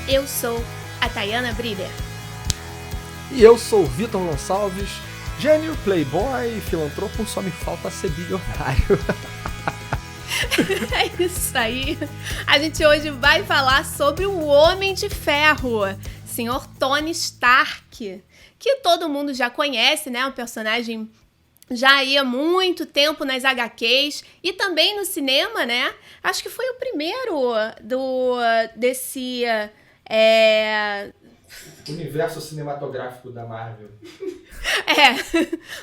Eu sou a Tayana Brider. E eu sou o Vitor Gonçalves, gênio, playboy, filantropo, só me falta ser bilionário. É isso aí. A gente hoje vai falar sobre o Homem de Ferro, Sr. Tony Stark, que todo mundo já conhece, né? Um personagem já há muito tempo nas HQs e também no cinema, né? Acho que foi o primeiro desse Universo cinematográfico da Marvel.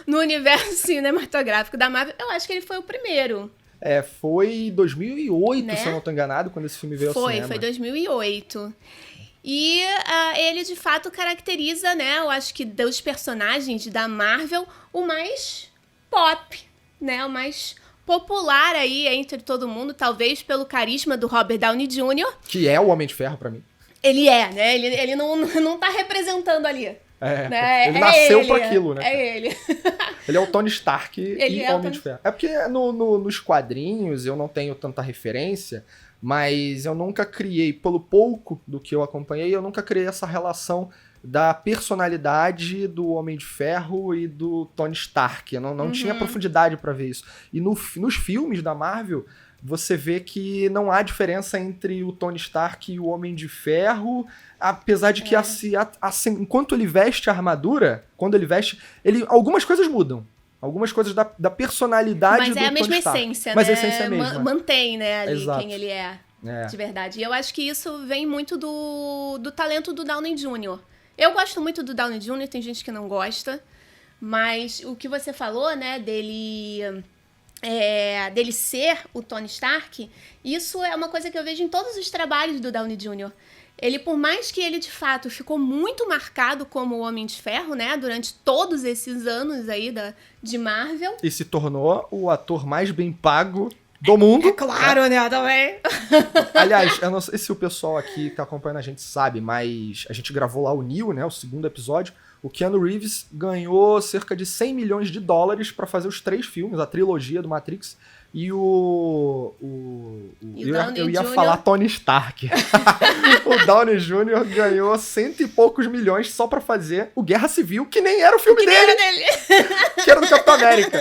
No universo cinematográfico da Marvel, eu acho que ele foi o primeiro. Foi 2008, né? Se eu não tô enganado, quando esse filme veio ao cinema. Foi 2008. E ele, de fato, caracteriza, né, eu acho que dos personagens da Marvel, o mais pop, né, o mais popular aí entre todo mundo, talvez pelo carisma do Robert Downey Jr. Que é o Homem de Ferro pra mim. Ele né, ele não tá representando ali. Né? Ele nasceu pra aquilo, né? É ele. Ele é o Tony Stark e é Homem de Ferro. É porque nos quadrinhos eu não tenho tanta referência, mas eu nunca criei, pelo pouco do que eu acompanhei, eu nunca criei essa relação da personalidade do Homem de Ferro e do Tony Stark. Eu não tinha profundidade pra ver isso. E nos filmes da Marvel, você vê que não há diferença entre o Tony Stark e o Homem de Ferro, apesar de que enquanto ele veste a armadura, quando ele veste, algumas coisas mudam. Algumas coisas da personalidade do Tony Stark. Mas é a mesma essência, Mas né? a essência é a mesma. Mantém, né, ali Exato. quem ele é, de verdade. E eu acho que isso vem muito do talento do Downey Jr. Eu gosto muito do Downey Jr., tem gente que não gosta, mas o que você falou, né, dele ser o Tony Stark, isso é uma coisa que eu vejo em todos os trabalhos do Downey Jr. Ele, por mais que ele, de fato, ficou muito marcado como o Homem de Ferro, né, durante todos esses anos aí de Marvel. E se tornou o ator mais bem pago do mundo. É claro, né, também. Aliás, eu não sei se o pessoal aqui que tá acompanhando a gente sabe, mas a gente gravou lá o Neo, né, o segundo episódio. O Keanu Reeves ganhou cerca de 100 milhões de dólares pra fazer os 3 filmes, a trilogia do Matrix. E eu ia falar Tony Stark. O Downey Jr. ganhou 100 e poucos milhões só pra fazer o Guerra Civil, que nem era o filme dele. Que era do Capitão América.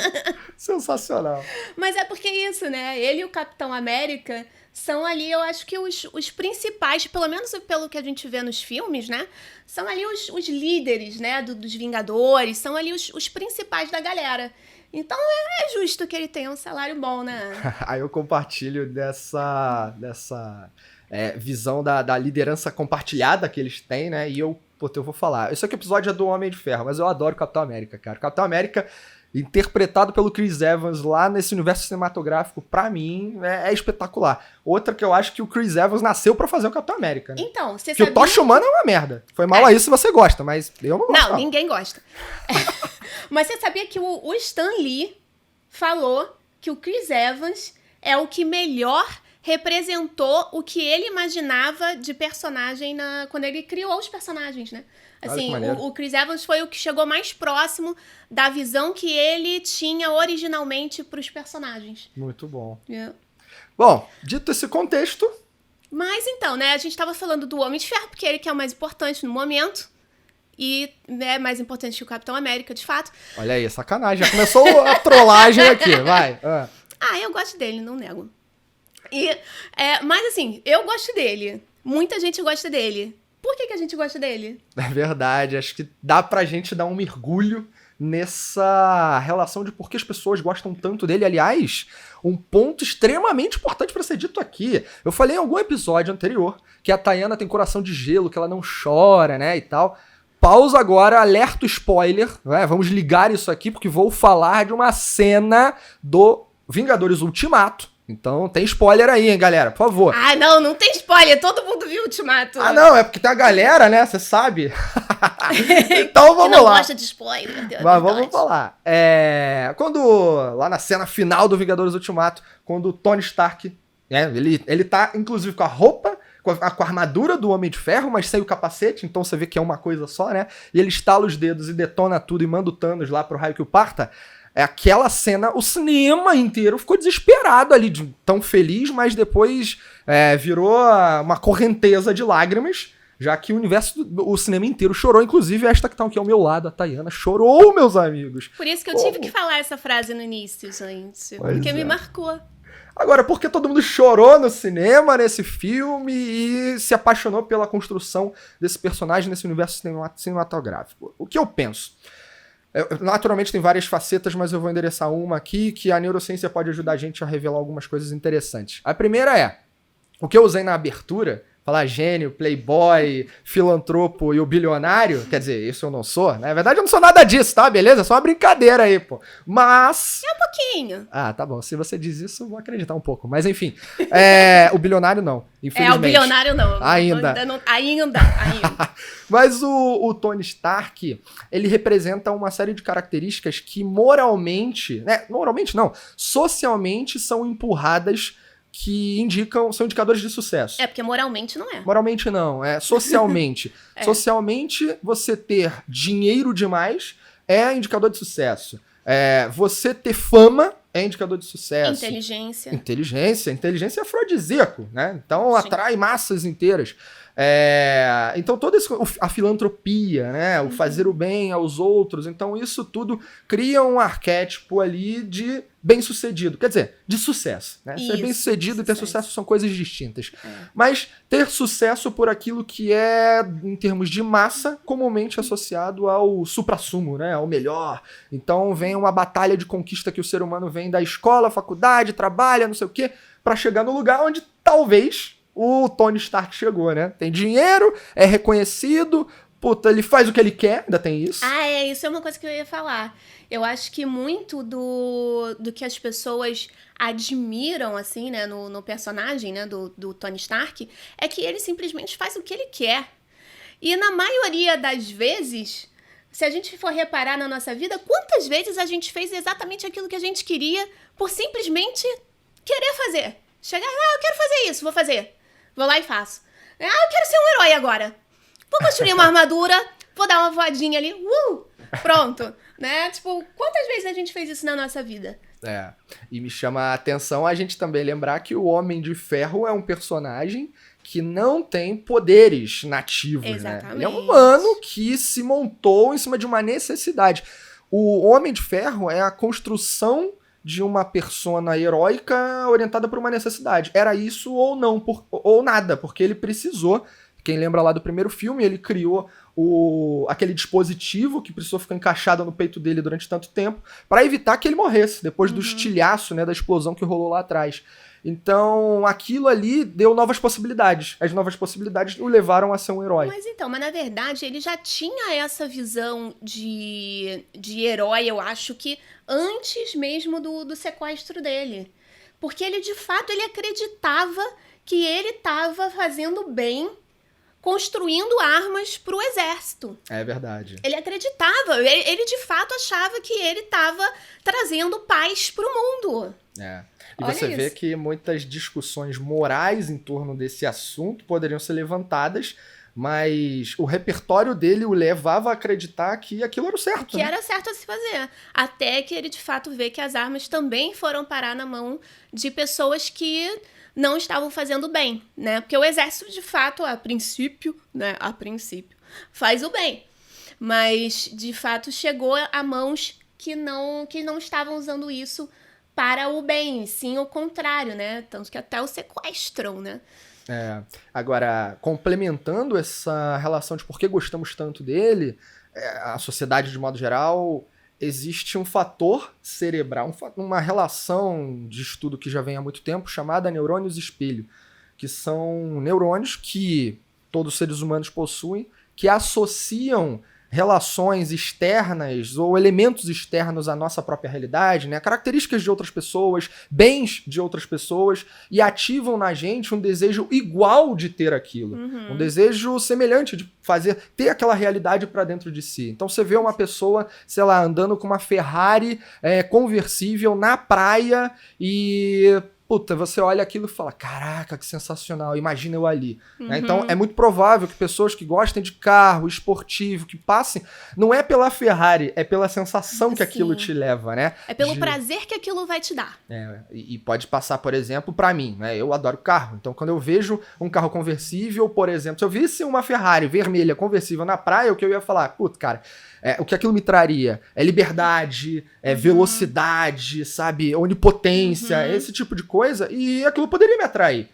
Sensacional. Mas é porque isso, né? Ele e o Capitão América são ali, eu acho que os principais, pelo menos pelo que a gente vê nos filmes, né? São ali os líderes, né? Dos Vingadores, são ali os principais da galera. Então é justo que ele tenha um salário bom, né? Aí eu compartilho dessa visão da liderança compartilhada que eles têm, né? E eu vou falar. Esse aqui episódio é do Homem de Ferro, mas eu adoro o Capitão América, cara. O Capitão América, interpretado pelo Chris Evans lá nesse universo cinematográfico, pra mim, é espetacular. Outra que eu acho que o Chris Evans nasceu pra fazer o Capitão América, né? Então, você sabia... Que o Tocha Humana é uma merda. Foi mal aí se você gosta, mas eu não gosto. Não, ninguém gosta. Mas você sabia que o Stan Lee falou que o Chris Evans é o que melhor representou o que ele imaginava de personagem quando ele criou os personagens, né? Assim, o Chris Evans foi o que chegou mais próximo da visão que ele tinha originalmente para os personagens. Muito bom. Yeah. Bom, dito esse contexto... Mas então, né, a gente estava falando do Homem de Ferro, porque ele que é o mais importante no momento. E é mais importante que o Capitão América, de fato. Olha aí, sacanagem. Já começou a trollagem aqui, vai. Eu gosto dele, não nego. Mas assim, eu gosto dele. Muita gente gosta dele. Por que a gente gosta dele? É verdade, acho que dá pra gente dar um mergulho nessa relação de por que as pessoas gostam tanto dele. Aliás, um ponto extremamente importante pra ser dito aqui. Eu falei em algum episódio anterior que a Tayana tem coração de gelo, que ela não chora, né, e tal. Pausa agora, alerta o spoiler, né? Vamos ligar isso aqui porque vou falar de uma cena do Vingadores Ultimato. Então tem spoiler aí, hein, galera, por favor. Não tem spoiler, todo mundo viu o Ultimato. Não, é porque tem a galera, né, você sabe. Então vamos lá. Não gosta de spoiler. Mas vamos falar. Quando, lá na cena final do Vingadores Ultimato, quando o Tony Stark, ele tá inclusive com a roupa, com a armadura do Homem de Ferro, mas sem o capacete, então você vê que é uma coisa só, né? E ele estala os dedos e detona tudo e manda o Thanos lá pro raio que o parta. Aquela cena, o cinema inteiro ficou desesperado ali, tão feliz, mas depois virou uma correnteza de lágrimas, já que o cinema inteiro chorou, inclusive esta que tá aqui ao meu lado, a Tayana, chorou, meus amigos. Por isso que eu tive que falar essa frase no início, gente, porque me marcou. Agora, porque todo mundo chorou no cinema, nesse filme, e se apaixonou pela construção desse personagem nesse universo cinematográfico? O que eu penso? Naturalmente tem várias facetas, mas eu vou endereçar uma aqui, que a neurociência pode ajudar a gente a revelar algumas coisas interessantes. A primeira é, o que eu usei na abertura, falar gênio, playboy, filantropo e o bilionário, quer dizer, isso eu não sou, né? Na verdade eu não sou nada disso, tá? Beleza? É só uma brincadeira aí, pô. Mas... É um pouquinho. Ah, tá bom. Se você diz isso, eu vou acreditar um pouco. Mas enfim, o bilionário não, infelizmente. O bilionário não. Ainda. Ainda. Mas o Tony Stark, ele representa uma série de características que moralmente não, socialmente são empurradas, que são indicadores de sucesso. Porque moralmente não é. Moralmente não, socialmente. Socialmente, você ter dinheiro demais é indicador de sucesso. Você ter fama é indicador de sucesso. Inteligência é afrodisíaco, né? Então atrai massas inteiras. Então toda a filantropia, né? O fazer o bem aos outros, então isso tudo cria um arquétipo ali de bem-sucedido, quer dizer, de sucesso, né? Ser bem-sucedido e ter sucesso são coisas distintas. Mas ter sucesso por aquilo que é, em termos de massa, comumente associado ao suprassumo, né? Ao melhor. Então vem uma batalha de conquista que o ser humano vem da escola, faculdade, trabalha, não sei o quê, pra chegar no lugar onde talvez o Tony Stark chegou, né? Tem dinheiro, é reconhecido, puta, ele faz o que ele quer, ainda tem isso. Isso é uma coisa que eu ia falar. Eu acho que muito do que as pessoas admiram, assim, né, no personagem, né, do Tony Stark, é que ele simplesmente faz o que ele quer. E na maioria das vezes, se a gente for reparar na nossa vida, quantas vezes a gente fez exatamente aquilo que a gente queria por simplesmente querer fazer? Chegar, eu quero fazer isso, vou fazer. Vou lá e faço. Eu quero ser um herói agora. Vou construir uma armadura, vou dar uma voadinha ali, pronto. Né? Tipo, quantas vezes a gente fez isso na nossa vida? E me chama a atenção a gente também lembrar que o Homem de Ferro é um personagem que não tem poderes nativos, Exatamente. né? Ele é um humano que se montou em cima de uma necessidade. O Homem de Ferro é a construção de uma persona heróica orientada por uma necessidade. Era isso ou não, ou nada, porque ele precisou. Quem lembra lá do primeiro filme, ele criou aquele dispositivo que precisou ficar encaixado no peito dele durante tanto tempo para evitar que ele morresse, depois do estilhaço, né, da explosão que rolou lá atrás. Então, aquilo ali deu novas possibilidades. As novas possibilidades o levaram a ser um herói. Mas na verdade, ele já tinha essa visão de herói, eu acho que antes mesmo do sequestro dele. Porque ele, de fato, ele acreditava que ele estava fazendo bem, construindo armas para o exército. É verdade. Ele acreditava, ele de fato achava que ele estava trazendo paz para o mundo. E olha, você vê que muitas discussões morais em torno desse assunto poderiam ser levantadas, mas o repertório dele o levava a acreditar que aquilo era o certo. Que era certo a se fazer. Até que ele de fato vê que as armas também foram parar na mão de pessoas que não estavam fazendo bem, né? Porque o exército, de fato, a princípio, faz o bem. Mas, de fato, chegou a mãos que não estavam usando isso para o bem, sim o contrário, né? Tanto que até o sequestram, né? Agora, complementando essa relação de por que gostamos tanto dele, a sociedade de modo geral, existe um fator cerebral, uma relação de estudo que já vem há muito tempo, chamada neurônios espelho, que são neurônios que todos os seres humanos possuem, que associam relações externas ou elementos externos à nossa própria realidade, né? Características de outras pessoas, bens de outras pessoas, e ativam na gente um desejo igual de ter aquilo. Um desejo semelhante de ter aquela realidade para dentro de si. Então você vê uma pessoa, sei lá, andando com uma Ferrari conversível na praia e puta, você olha aquilo e fala, caraca, que sensacional, imagina eu ali. Né? Então, é muito provável que pessoas que gostem de carro esportivo, que passem, não é pela Ferrari, é pela sensação que aquilo te leva, né? É pelo prazer que aquilo vai te dar. E pode passar, por exemplo, pra mim, né? Eu adoro carro, então quando eu vejo um carro conversível, por exemplo, se eu visse uma Ferrari vermelha conversível na praia, o que eu ia falar, puta, cara, o que aquilo me traria é liberdade, é velocidade, sabe, onipotência, esse tipo de coisa, e aquilo poderia me atrair.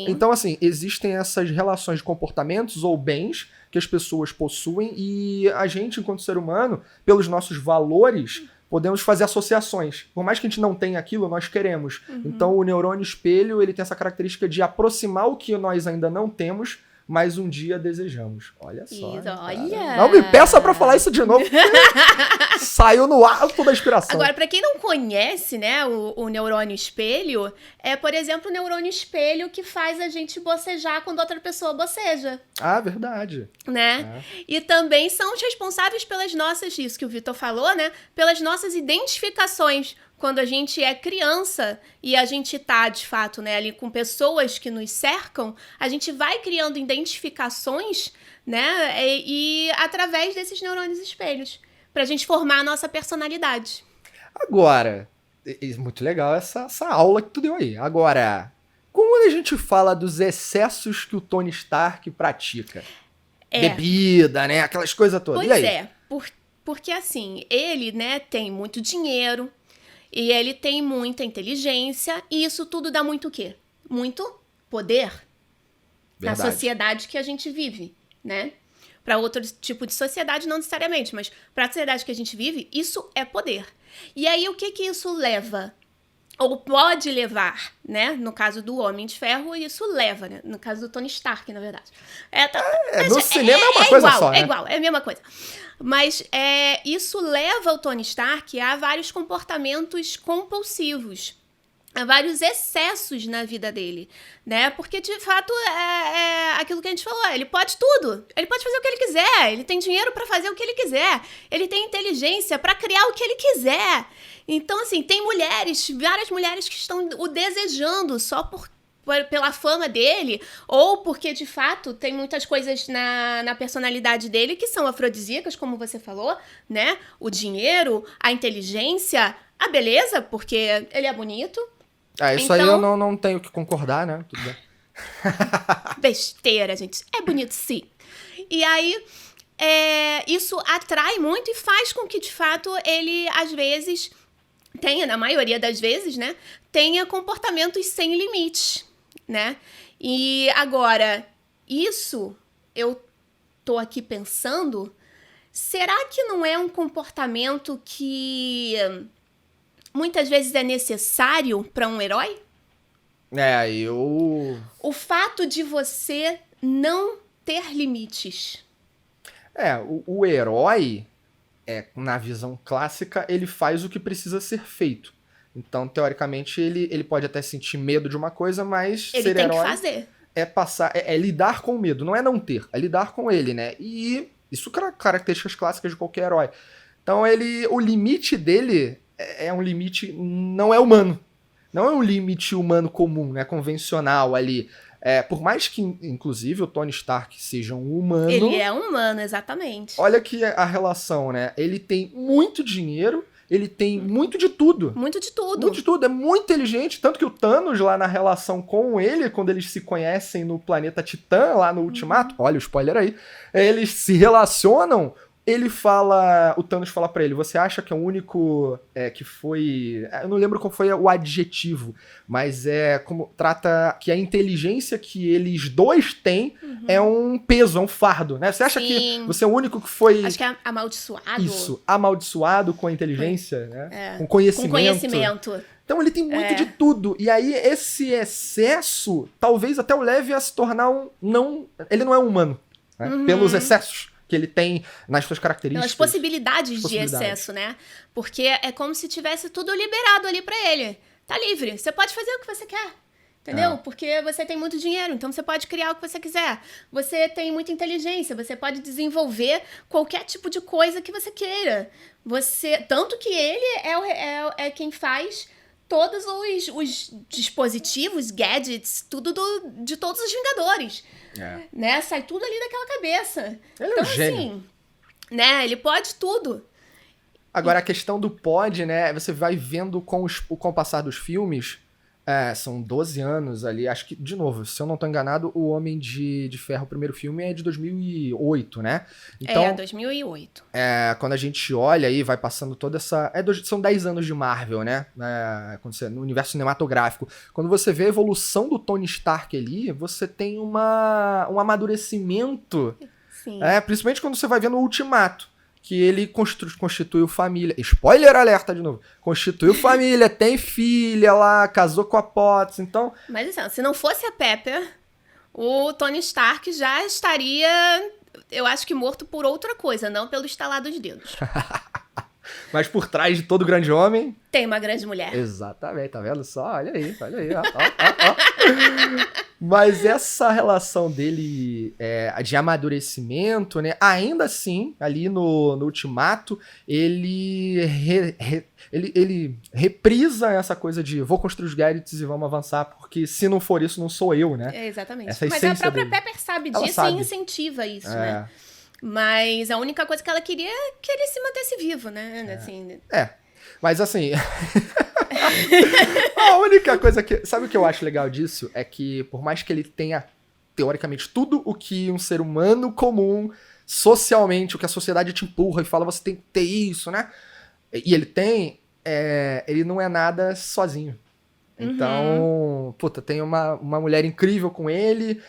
Então, assim, existem essas relações de comportamentos ou bens que as pessoas possuem e a gente, enquanto ser humano, pelos nossos valores, podemos fazer associações. Por mais que a gente não tenha aquilo, nós queremos. Então, o neurônio espelho, ele tem essa característica de aproximar o que nós ainda não temos, mas um dia desejamos. Olha só. Isso, olha. Não me peça pra falar isso de novo. Saiu no alto da inspiração. Agora, pra quem não conhece, né, o neurônio espelho, é, por exemplo, o neurônio espelho que faz a gente bocejar quando outra pessoa boceja. Ah, verdade. Né? E também são os responsáveis pelas nossas, isso que o Vitor falou, né, pelas nossas identificações. Quando a gente é criança e a gente tá, de fato, né, ali com pessoas que nos cercam, a gente vai criando identificações, né, e através desses neurônios espelhos, pra gente formar a nossa personalidade. Agora, muito legal essa aula que tu deu aí. Agora, como a gente fala dos excessos que o Tony Stark pratica? Bebida, né, aquelas coisas todas. Pois é, porque assim, ele, né, tem muito dinheiro, e ele tem muita inteligência, e isso tudo dá muito o quê? Muito poder. Verdade. Na sociedade que a gente vive, né? Para outro tipo de sociedade, não necessariamente, mas para a sociedade que a gente vive, isso é poder. E aí, o que isso leva? Ou pode levar, né? No caso do Homem de Ferro, isso leva, né? No caso do Tony Stark, na verdade. No cinema é uma coisa igual, só, né? É igual, é a mesma coisa. Mas isso leva o Tony Stark a vários comportamentos compulsivos, a vários excessos na vida dele, né? Porque, de fato, é aquilo que a gente falou, ele pode tudo, ele pode fazer o que ele quiser, ele tem dinheiro pra fazer o que ele quiser, ele tem inteligência pra criar o que ele quiser. Então, assim, tem várias mulheres que estão o desejando só pela fama dele, ou porque, de fato, tem muitas coisas na personalidade dele que são afrodisíacas, como você falou, né? O dinheiro, a inteligência, a beleza, porque ele é bonito. Isso aí eu não tenho que concordar, né? Tudo bem. Besteira, gente. É bonito, sim. E aí, isso atrai muito e faz com que, de fato, ele, às vezes, tenha, na maioria das vezes, né? Tenha comportamentos sem limites, né? E agora, isso eu tô aqui pensando, será que não é um comportamento que muitas vezes é necessário para um herói? O fato de você não ter limites. O herói, na visão clássica, ele faz o que precisa ser feito. Então, teoricamente, ele pode até sentir medo de uma coisa, mas ele ser tem herói que fazer. É lidar com o medo, não é não ter, é lidar com ele, né? E isso é características clássicas de qualquer herói. Então, o limite dele é um limite, não é humano. Não é um limite humano comum, né? Convencional ali. Por mais que, inclusive, o Tony Stark seja um humano... Ele é humano, exatamente. Olha que a relação, né? Ele tem muito dinheiro, ele tem muito de tudo. Muito de tudo. Muito de tudo, é muito inteligente. Tanto que o Thanos, lá na relação com ele, quando eles se conhecem no planeta Titã, lá no Ultimato, olha o spoiler aí, eles se relacionam... O Thanos fala pra ele, você acha que é o único que foi... Eu não lembro qual foi o adjetivo, mas como trata que a inteligência que eles dois têm é um peso, é um fardo, né? Você acha que você é o único que foi... Acho que é amaldiçoado. Isso, amaldiçoado com a inteligência, né? Com conhecimento. Com conhecimento. Então ele tem muito de tudo. E aí esse excesso talvez até o leve a se tornar ele não é humano, né? Pelos excessos que ele tem nas suas características. Pelas possibilidades de excesso, né? Porque é como se tivesse tudo liberado ali pra ele. Tá livre, você pode fazer o que você quer. Entendeu? Porque você tem muito dinheiro, então você pode criar o que você quiser. Você tem muita inteligência, você pode desenvolver qualquer tipo de coisa que você queira. Tanto que ele é quem faz todos os dispositivos, gadgets, tudo de todos os Vingadores. Né? Sai tudo ali daquela cabeça. Ele então, é um gênio. assim, né? Ele pode tudo. Agora, a questão do pode, né? Você vai vendo com o passar dos filmes. São 12 anos ali. Acho que, de novo, se eu não tô enganado, o Homem de Ferro, o primeiro filme, é de 2008, né? Então, 2008. Quando a gente olha aí, vai passando toda essa... São 10 anos de Marvel, né? No universo cinematográfico. Quando você vê a evolução do Tony Stark ali, você tem um amadurecimento. Sim. Principalmente quando você vai ver no Ultimato. Que ele constituiu família. Spoiler alerta de novo. Constituiu família, tem filha lá, casou com a Potts, então... Mas assim, se não fosse a Pepper, o Tony Stark já estaria, eu acho que morto por outra coisa, não pelo estalar dos dedos. Mas por trás de todo grande homem... tem uma grande mulher. Exatamente, tá vendo só? Olha aí. Ó. Mas essa relação dele de amadurecimento, né? Ainda assim, ali no Ultimato, ele reprisa essa coisa de vou construir os gadgets e vamos avançar, porque se não for isso, não sou eu, né? Exatamente. Essa Mas a essência própria dele. Pepper sabe Ela disso sabe. e incentiva isso, né? Mas a única coisa que ela queria é que ele se mantesse vivo, né? Assim, Mas assim... a única coisa que... Sabe o que eu acho legal disso? É que por mais que ele tenha, teoricamente, tudo o que um ser humano comum, socialmente, o que a sociedade te empurra e fala, você tem que ter isso, né? E ele tem... ele não é nada sozinho. Então, puta, tem uma mulher incrível com ele,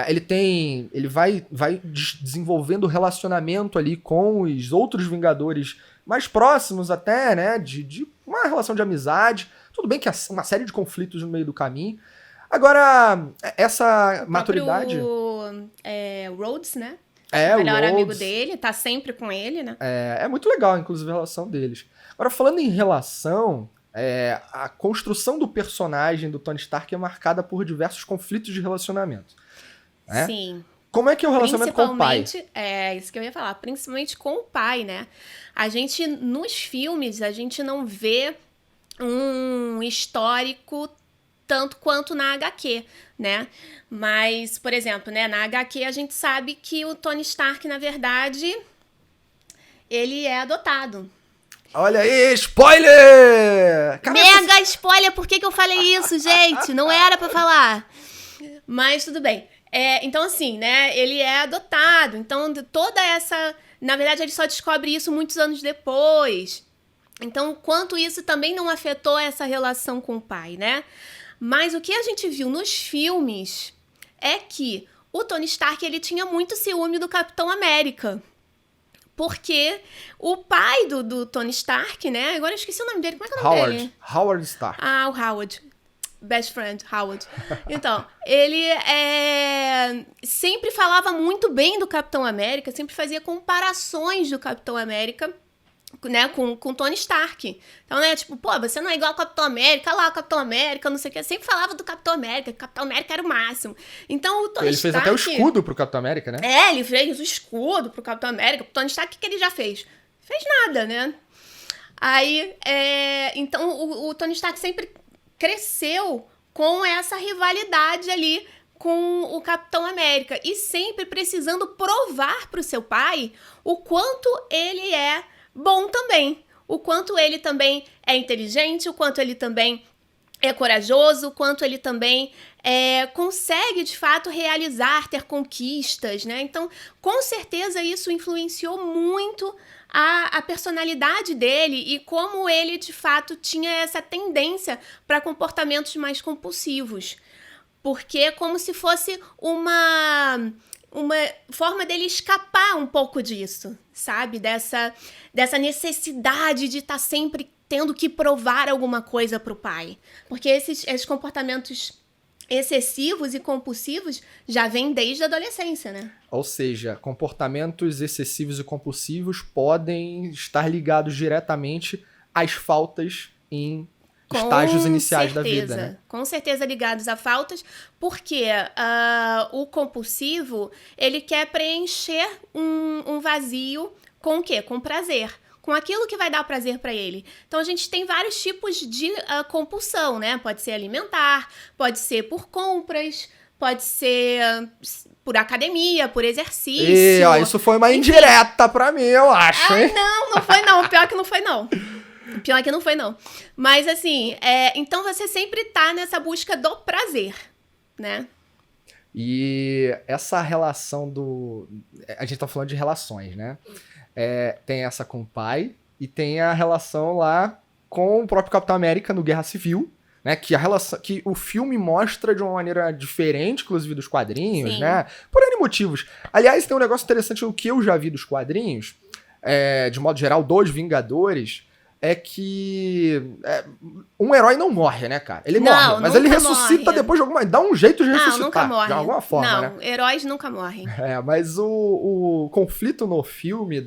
ele vai desenvolvendo relacionamento ali com os outros Vingadores mais próximos até, né, de uma relação de amizade. Tudo bem que há uma série de conflitos no meio do caminho. Agora, essa maturidade... O Rhodes, né? O melhor Rhodes. amigo dele, tá sempre com ele, né? É muito legal, inclusive, a relação deles. Agora, falando em relação... a construção do personagem do Tony Stark é marcada por diversos conflitos de relacionamento. Né? Sim. Como é que é o relacionamento com o pai? É isso que eu ia falar, principalmente com o pai, né? Nos filmes, a gente não vê um histórico tanto quanto na HQ, né? Mas, por exemplo, né, na HQ a gente sabe que o Tony Stark, na verdade, ele é adotado. Olha aí, spoiler! Mega spoiler, por que eu falei isso, gente? Não era pra falar. Mas tudo bem. Então, assim, né, ele é adotado. Então, toda essa... Na verdade, ele só descobre isso muitos anos depois. Então, quanto isso também não afetou essa relação com o pai, né? Mas o que a gente viu nos filmes é que o Tony Stark, ele tinha muito ciúme do Capitão América. Porque o pai do Tony Stark, né? Agora eu esqueci o nome dele. Como é que é o nome dele? Howard Stark. Ah, o Howard. Best friend, Howard. Então, ele sempre falava muito bem do Capitão América, sempre fazia comparações do Capitão América, né, com Tony Stark. Então, né, tipo, pô, você não é igual ao Capitão América, lá o Capitão América, não sei o que. Sempre falava do Capitão América, que o Capitão América era o máximo. Então, o Tony Ele fez Stark... até o escudo pro Capitão América, né? Ele fez o escudo pro Capitão América. O Tony Stark, o que ele já fez? Fez nada, né? Aí, então, o Tony Stark sempre cresceu com essa rivalidade ali com o Capitão América. E sempre precisando provar pro seu pai o quanto ele é bom também. O quanto ele também é inteligente, o quanto ele também é corajoso, o quanto ele também consegue, de fato, realizar, ter conquistas, né? Então, com certeza, isso influenciou muito a personalidade dele e como ele, de fato, tinha essa tendência para comportamentos mais compulsivos. Porque é como se fosse uma forma dele escapar um pouco disso, sabe? Dessa necessidade de estar sempre tendo que provar alguma coisa pro pai. Porque esses comportamentos excessivos e compulsivos já vêm desde a adolescência, né? Ou seja, comportamentos excessivos e compulsivos podem estar ligados diretamente às faltas em estágios iniciais da vida, né? Com certeza ligados a faltas, porque o compulsivo, ele quer preencher um vazio com o quê? Com prazer. com aquilo que vai dar prazer pra ele. Então a gente tem vários tipos de compulsão, né? Pode ser alimentar, pode ser por compras, pode ser por academia, por exercício. E, ó, isso foi uma indireta pra mim, eu acho, hein? Não foi não. Pior que não foi não. Pior que não foi não. Mas assim, então você sempre tá nessa busca do prazer, né? E essa relação a gente tá falando de relações, né? Tem essa com o pai e tem a relação lá com o próprio Capitão América no Guerra Civil, né? Que o filme mostra de uma maneira diferente, inclusive dos quadrinhos, né? Por N motivos. Aliás, tem um negócio interessante no que eu já vi dos quadrinhos, de modo geral, dos Vingadores, é que um herói não morre, né, cara? Ele morre, mas ele ressuscita depois de alguma... Dá um jeito de ressuscitar, nunca morre. de alguma forma, né? Não, heróis nunca morrem. Mas o conflito no filme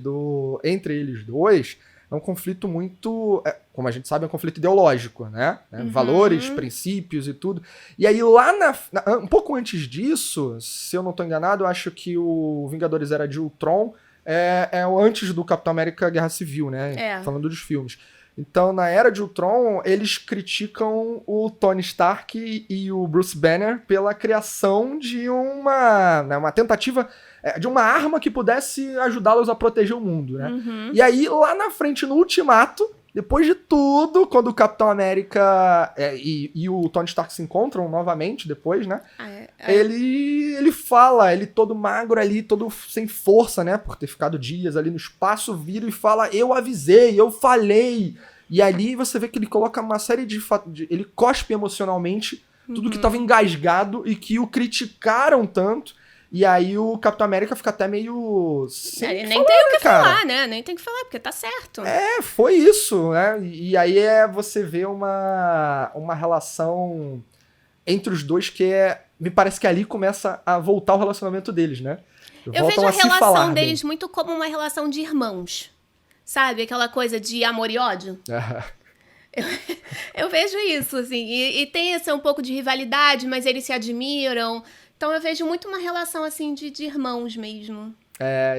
entre eles dois é um conflito muito... como a gente sabe, é um conflito ideológico, né? Valores, princípios e tudo. E aí, lá um pouco antes disso, se eu não tô enganado, eu acho que o Vingadores Era de Ultron antes do Capitão América Guerra Civil, né? Falando dos filmes. Então, na Era de Ultron, eles criticam o Tony Stark e o Bruce Banner pela criação de uma tentativa de uma arma que pudesse ajudá-los a proteger o mundo, né? E aí, lá na frente, no Ultimato, depois de tudo, quando o Capitão América e o Tony Stark se encontram novamente depois, né? Ele fala, ele todo magro ali, todo sem força, né? Por ter ficado dias ali no espaço, vira e fala, eu avisei, eu falei. E ali você vê que ele coloca uma série de ele cospe emocionalmente tudo que estava engasgado e que o criticaram tanto. E aí o Capitão América fica até meio... Ele nem tem o que falar, né? Nem tem o que falar, porque tá certo. Foi isso, né? E aí você vê uma relação entre os dois que me parece que ali começa a voltar o relacionamento deles, né? Eu vejo a relação deles muito como uma relação de irmãos. Sabe? Aquela coisa de amor e ódio. Eu vejo isso, assim. E tem um pouco de rivalidade, mas eles se admiram. Então eu vejo muito uma relação, assim, de irmãos mesmo.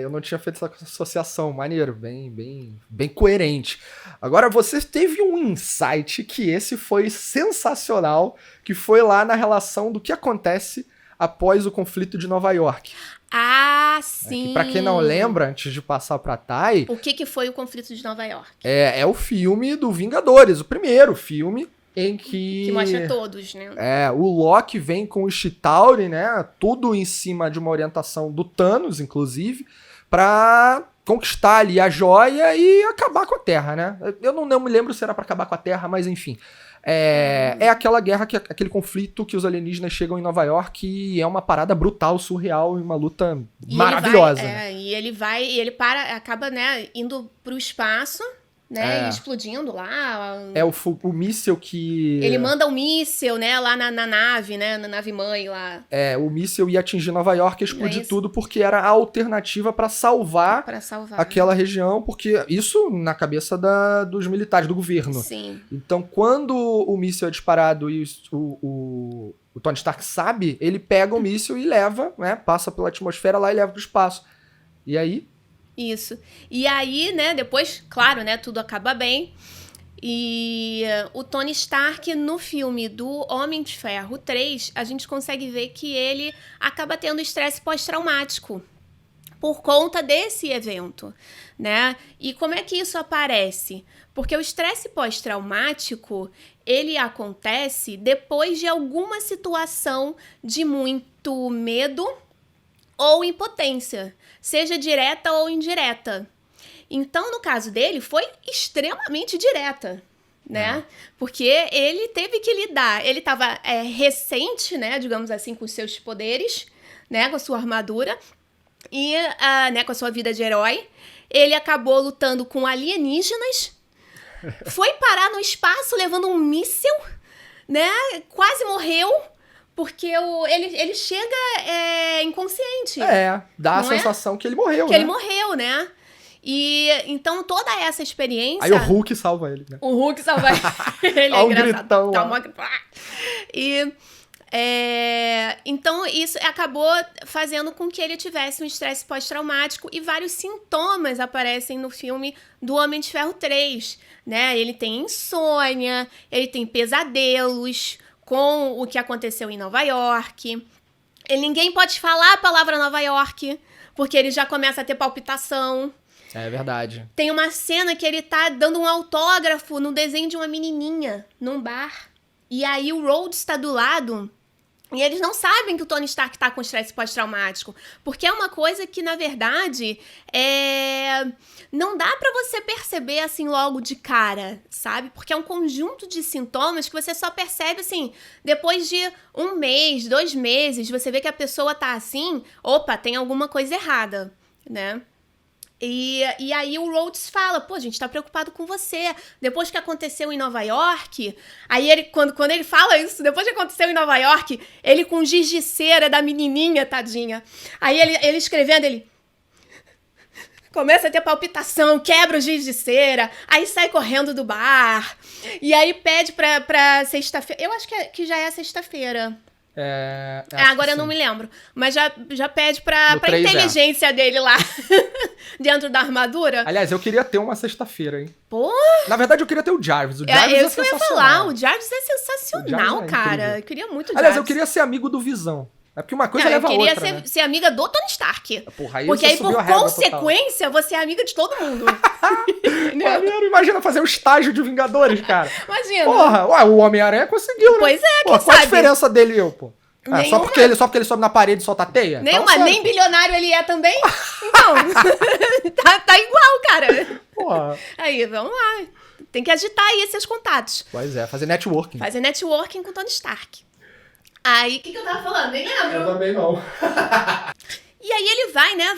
Eu não tinha feito essa associação. Maneiro, bem coerente. Agora, você teve um insight que esse foi sensacional, que foi lá na relação do que acontece após o conflito de Nova York. Ah, sim! Que pra quem não lembra, antes de passar pra Thay... O que foi o conflito de Nova York? É o filme do Vingadores, o primeiro filme em que mostra todos, né? O Loki vem com o Chitauri, né? Tudo em cima de uma orientação do Thanos, inclusive, pra conquistar ali a joia e acabar com a Terra, né? Eu não me lembro se era pra acabar com a Terra, mas enfim... aquela guerra, aquele conflito que os alienígenas chegam em Nova York e é uma parada brutal, surreal e uma luta maravilhosa. E ele acaba, né, indo pro espaço, né, e explodindo lá. O míssil que... Ele manda um míssil, né, lá na nave, né, na nave mãe lá. O míssil ia atingir Nova York e explodir tudo porque era a alternativa pra salvar aquela região, porque isso na cabeça dos militares, do governo. Sim. Então, quando o míssil é disparado e o Tony Stark sabe, ele pega o míssil e leva, né, passa pela atmosfera lá e leva pro espaço. E aí... Isso. E aí, né, depois, claro, né, tudo acaba bem. E o Tony Stark, no filme do Homem de Ferro 3, a gente consegue ver que ele acaba tendo estresse pós-traumático por conta desse evento, né? E como é que isso aparece? Porque o estresse pós-traumático, ele acontece depois de alguma situação de muito medo ou impotência, seja direta ou indireta. Então, no caso dele, foi extremamente direta, né? Porque ele teve que lidar, ele estava recente, né, digamos assim, com os seus poderes, né, com a sua armadura, e né, com a sua vida de herói. Ele acabou lutando com alienígenas, foi parar no espaço levando um míssil, né, quase morreu, porque ele chega inconsciente. Dá a sensação que ele morreu, que ele morreu, né? E então toda essa experiência... Aí o Hulk salva ele, né? O Hulk salva ele. Ele é engraçado. Gritão, Tá uma... E Então, isso acabou fazendo com que ele tivesse um estresse pós-traumático e vários sintomas aparecem no filme do Homem de Ferro 3, né? Ele tem insônia, ele tem pesadelos com o que aconteceu em Nova York. Ninguém pode falar a palavra Nova York, porque ele já começa a ter palpitação. É verdade. Tem uma cena que ele tá dando um autógrafo no desenho de uma menininha, num bar. E aí o Rhodes tá do lado e eles não sabem que o Tony Stark tá com estresse pós-traumático. Porque é uma coisa que, na verdade, não dá pra você perceber assim logo de cara, sabe? Porque é um conjunto de sintomas que você só percebe assim, depois de 1 mês, 2 meses, você vê que a pessoa tá assim, opa, tem alguma coisa errada, né? E aí o Rhodes fala, pô, a gente tá preocupado com você. Depois que aconteceu em Nova York, aí ele, quando ele fala isso, depois que aconteceu em Nova York, ele com giz de cera da menininha, tadinha. Aí ele escrevendo, ele começa a ter palpitação, quebra o giz de cera, aí sai correndo do bar, e aí pede pra sexta-feira, eu acho que já é sexta-feira. Agora eu não me lembro. Mas já pede pra inteligência dele lá, dentro da armadura. Aliás, eu queria ter uma sexta-feira, hein? Pô! Na verdade, eu queria ter o Jarvis. O Jarvis é sensacional. Eu ia falar, o Jarvis é sensacional, cara. Eu queria muito o Jarvis. Aliás, eu queria ser amigo do Visão. É porque uma coisa leva a outra, Eu queria ser amiga do Tony Stark. Porra, aí porque aí, por consequência, total. você é amiga de todo mundo. Imagina fazer um estágio de Vingadores, cara. Imagina. Porra, o Homem-Aranha conseguiu, né? Pois é, qual a diferença dele e eu, pô? Só porque ele sobe na parede e solta a teia? Nenhuma, nem bilionário ele é também? Então, tá igual, cara. Porra. Aí, vamos lá. Tem que agitar aí esses contatos. Pois é, fazer networking. Fazer networking com o Tony Stark. Aí, o que eu tava falando? Nem lembro. Eu também não. E aí ele vai, né,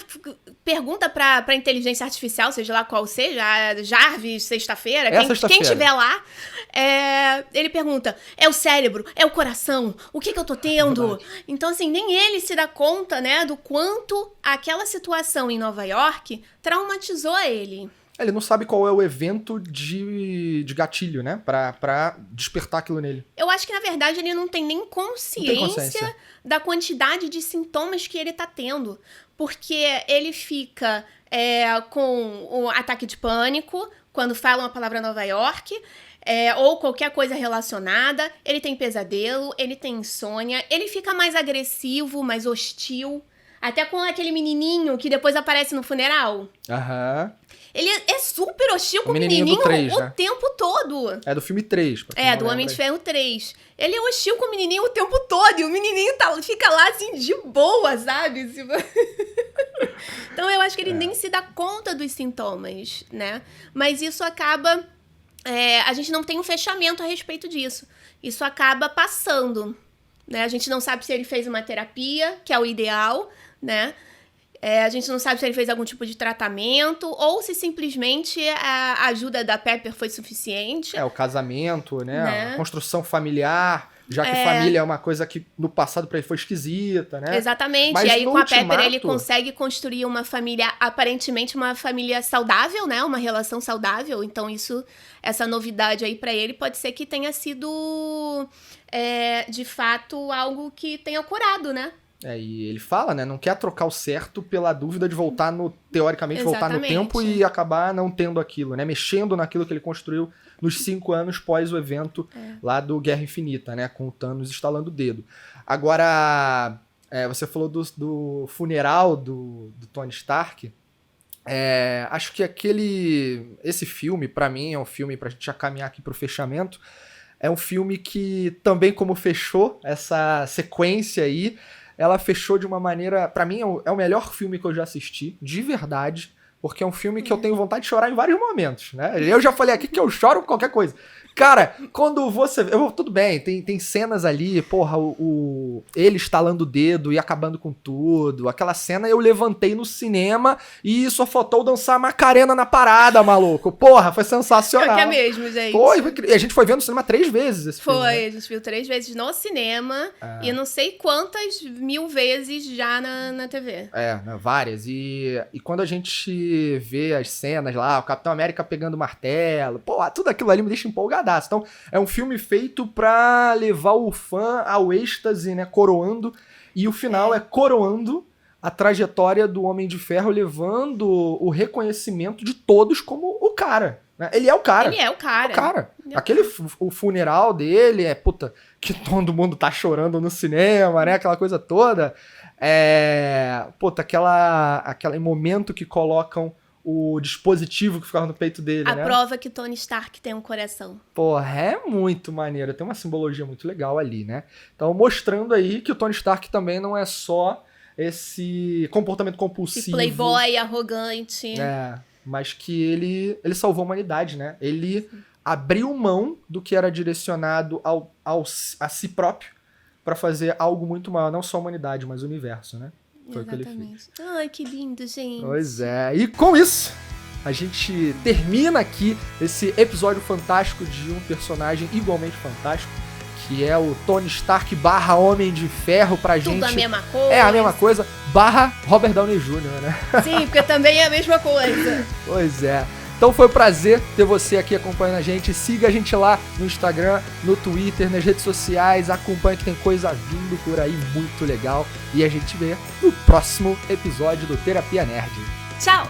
pergunta pra inteligência artificial, seja lá qual seja, a Jarvis, sexta-feira, quem tiver lá, ele pergunta, é o cérebro, é o coração, o que eu tô tendo? Então, assim, nem ele se dá conta, né, do quanto aquela situação em Nova York traumatizou ele. Ele não sabe qual é o evento de gatilho, né? Pra despertar aquilo nele. Eu acho que, na verdade, ele não tem nem consciência da quantidade de sintomas que ele tá tendo. Porque ele fica com o ataque de pânico quando falam a palavra Nova York, ou qualquer coisa relacionada. Ele tem pesadelo, ele tem insônia, ele fica mais agressivo, mais hostil. Até com aquele menininho que depois aparece no funeral. Aham. Ele é super hostil com o menininho do 3, o né? tempo todo. É do filme 3. Do Homem de Ferro 3. Ele é hostil com o menininho o tempo todo. E o menininho fica lá, assim, de boa, sabe? Então, eu acho que ele nem se dá conta dos sintomas, né? Mas isso acaba... a gente não tem um fechamento a respeito disso. Isso acaba passando, né? A gente não sabe se ele fez uma terapia, que é o ideal, né? A gente não sabe se ele fez algum tipo de tratamento ou se simplesmente a ajuda da Pepper foi suficiente. O casamento, né? A construção familiar, já que família é uma coisa que no passado pra ele foi esquisita, né? Exatamente. Mas e aí com a Pepper ultimato... ele consegue construir uma família, aparentemente uma família saudável, né? Uma relação saudável. Então essa novidade aí pra ele pode ser que tenha sido, de fato, algo que tenha curado, né? E ele fala, né? Não quer trocar o certo pela dúvida de voltar teoricamente, voltar no tempo e acabar não tendo aquilo, né? Mexendo naquilo que ele construiu nos 5 anos pós o evento lá do Guerra Infinita, né? Com o Thanos estalando o dedo. Agora, você falou do funeral do Tony Stark. Acho que esse filme, pra mim, é um filme, pra gente já caminhar aqui pro fechamento, é um filme que também como fechou essa sequência aí, ela fechou de uma maneira... Pra mim, é o melhor filme que eu já assisti, de verdade, porque é um filme que eu tenho vontade de chorar em vários momentos, né? Eu já falei aqui que eu choro com qualquer coisa. Cara, quando você... tudo bem, tem cenas ali, porra, ele estalando o dedo e acabando com tudo. Aquela cena eu levantei no cinema e só faltou dançar Macarena na parada, maluco. Porra, foi sensacional. É mesmo, gente. A gente foi ver no cinema 3 vezes esse filme. Foi, né? A gente viu 3 vezes no cinema e não sei quantas 1000 vezes já na TV. Várias. E quando a gente vê as cenas lá, o Capitão América pegando o martelo, porra, tudo aquilo ali me deixa empolgado. iradaço. Então, é um filme feito pra levar o fã ao êxtase, né, coroando, e o final é coroando a trajetória do Homem de Ferro, levando o reconhecimento de todos como o cara. Né? Ele é o cara. Ele é o cara. É o cara. O funeral dele que todo mundo tá chorando no cinema, né? Aquela coisa toda. Aquele momento que colocam o dispositivo que ficava no peito dele, a né? prova que Tony Stark tem um coração. Porra, é muito maneiro. Tem uma simbologia muito legal ali, né? Então, mostrando aí que o Tony Stark também não é só esse comportamento compulsivo. Esse playboy arrogante. Mas que ele salvou a humanidade, né? Ele abriu mão do que era direcionado a si próprio para fazer algo muito maior, não só a humanidade, mas o universo, né? Foi o que ele fez. Ai, que lindo, gente. Pois é. E com isso, a gente termina aqui esse episódio fantástico de um personagem igualmente fantástico, que é o Tony Stark / Homem de Ferro pra gente. Tudo a mesma coisa. É a mesma coisa, / Robert Downey Jr., né? Sim, porque também é a mesma coisa. Pois é. Então foi um prazer ter você aqui acompanhando a gente. Siga a gente lá no Instagram, no Twitter, nas redes sociais. Acompanhe que tem coisa vindo por aí muito legal. E a gente vê no próximo episódio do Terapia Nerd. Tchau!